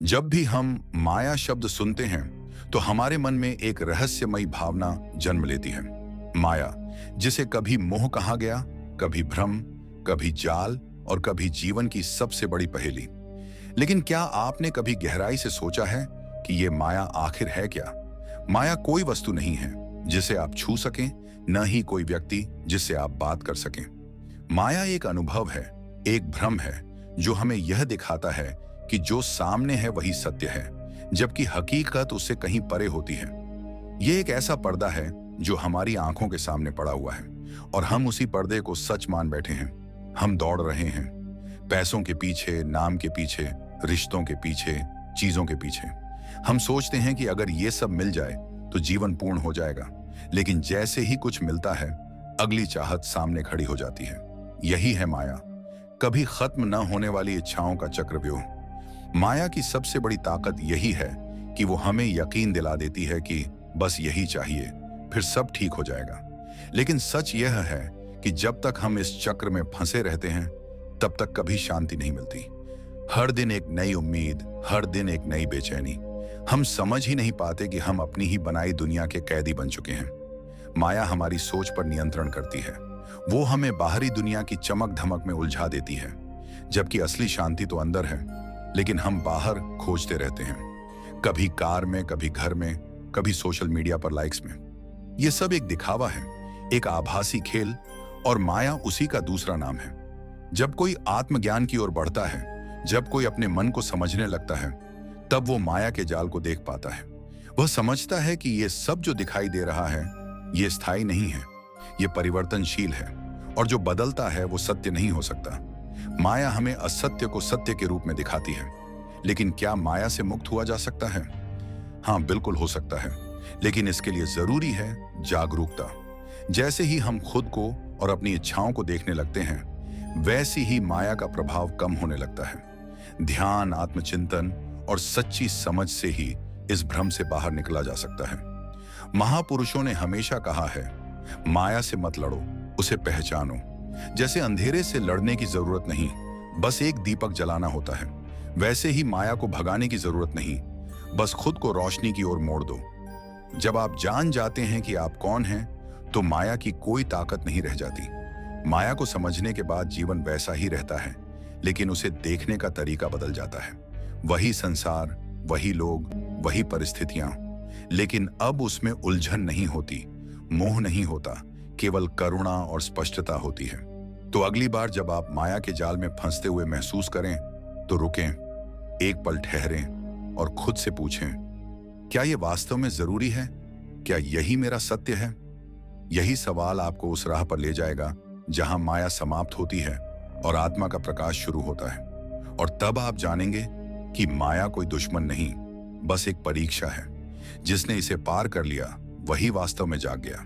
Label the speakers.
Speaker 1: जब भी हम माया शब्द सुनते हैं तो हमारे मन में एक रहस्यमयी भावना जन्म लेती है। माया, जिसे कभी मोह कहा गया, कभी भ्रम, कभी जाल और कभी जीवन की सबसे बड़ी पहेली। लेकिन क्या आपने कभी गहराई से सोचा है कि ये माया आखिर है क्या? माया कोई वस्तु नहीं है जिसे आप छू सकें, न ही कोई व्यक्ति जिससे आप बात कर सकें। माया एक अनुभव है, एक भ्रम है जो हमें यह दिखाता है कि जो सामने है वही सत्य है, जबकि हकीकत उससे कहीं परे होती है। यह एक ऐसा पर्दा है जो हमारी आंखों के सामने पड़ा हुआ है और हम उसी पर्दे को सच मान बैठे हैं। हम दौड़ रहे हैं, पैसों के पीछे, नाम के पीछे, रिश्तों के पीछे, चीजों के पीछे। हम सोचते हैं कि अगर ये सब मिल जाए तो जीवन पूर्ण हो जाएगा, लेकिन जैसे ही कुछ मिलता है, अगली चाहत सामने खड़ी हो जाती है। यही है माया, कभी खत्म न होने वाली इच्छाओं का चक्रव्यूह। माया की सबसे बड़ी ताकत यही है कि वो हमें यकीन दिला देती है कि बस यही चाहिए, फिर सब ठीक हो जाएगा। लेकिन सच यह है कि जब तक हम इस चक्र में फंसे रहते हैं, तब तक कभी शांति नहीं मिलती। हर दिन एक नई उम्मीद, हर दिन एक नई बेचैनी। हम समझ ही नहीं पाते कि हम अपनी ही बनाई दुनिया के कैदी बन चुके हैं। माया हमारी सोच पर नियंत्रण करती है। वो हमें बाहरी दुनिया की चमक धमक में उलझा देती है, जबकि असली शांति तो अंदर है, लेकिन हम बाहर खोजते रहते हैं। कभी कार में, कभी घर में, कभी सोशल मीडिया पर लाइक्स में। ये सब एक दिखावा है, एक आभासी खेल, और माया उसी का दूसरा नाम है। जब कोई आत्मज्ञान की ओर बढ़ता है, जब कोई अपने मन को समझने लगता है, तब वो माया के जाल को देख पाता है। वह समझता है कि ये सब जो दिखाई दे रहा है, ये स्थायी नहीं है, ये परिवर्तनशील है, और जो बदलता है वो सत्य नहीं हो सकता। माया हमें असत्य को सत्य के रूप में दिखाती है। लेकिन क्या माया से मुक्त हुआ जा सकता है? हाँ, बिल्कुल हो सकता है, लेकिन इसके लिए जरूरी है जागरूकता। जैसे ही हम खुद को और अपनी इच्छाओं को देखने लगते हैं, वैसी ही माया का प्रभाव कम होने लगता है। ध्यान, आत्मचिंतन और सच्ची समझ से ही इस भ्रम से बाहर निकला जा सकता है। महापुरुषों ने हमेशा कहा है, माया से मत लड़ो, उसे पहचानो। जैसे अंधेरे से लड़ने की जरूरत नहीं, बस एक दीपक जलाना होता है, वैसे ही माया को भगाने की जरूरत नहीं, बस खुद को रोशनी की ओर मोड़ दो। जब आप जान जाते हैं कि आप कौन हैं, तो माया की कोई ताकत नहीं रह जाती। माया को समझने के बाद जीवन वैसा ही रहता है, लेकिन उसे देखने का तरीका बदल जाता है। वही संसार, वही लोग, वही परिस्थितियां, लेकिन अब उसमें उलझन नहीं होती, मोह नहीं होता, केवल करुणा और स्पष्टता होती है। तो अगली बार जब आप माया के जाल में फंसते हुए महसूस करें, तो रुकें, एक पल ठहरें और खुद से पूछें, क्या यह वास्तव में जरूरी है? क्या यही मेरा सत्य है? यही सवाल आपको उस राह पर ले जाएगा जहां माया समाप्त होती है और आत्मा का प्रकाश शुरू होता है। और तब आप जानेंगे कि माया कोई दुश्मन नहीं, बस एक परीक्षा है। जिसने इसे पार कर लिया, वही वास्तव में जाग गया।